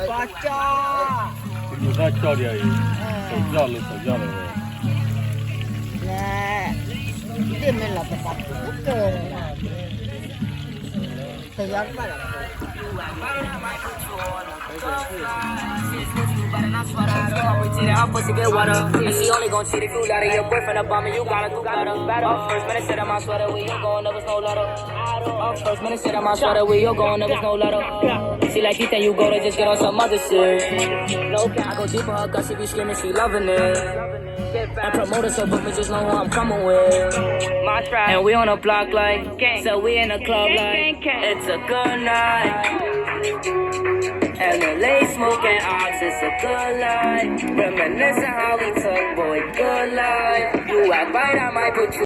Baca. Ini baca dia ini. Sejak le, sejak le. Nah, dia main lah tempat betul. Sejak mana? Pussy get water, and she only gon' cheat if you let her. Your boyfriend a bummer, you gotta do better. Off first minute, shit on my sweater, we you going, there was no letter. Off first minute, shit on my sweater, we you going, there was no letter. She like you think you go to just get on some other shit. No, I go deeper, her gut, she be screaming, she loving it. And promoters so book me, just know who I'm coming with. And we on a block like, so we in a club like, it's a good night. And the late smoking ox, it's a good life. Reminiscing how we took, boy, good life. You act right, I might put you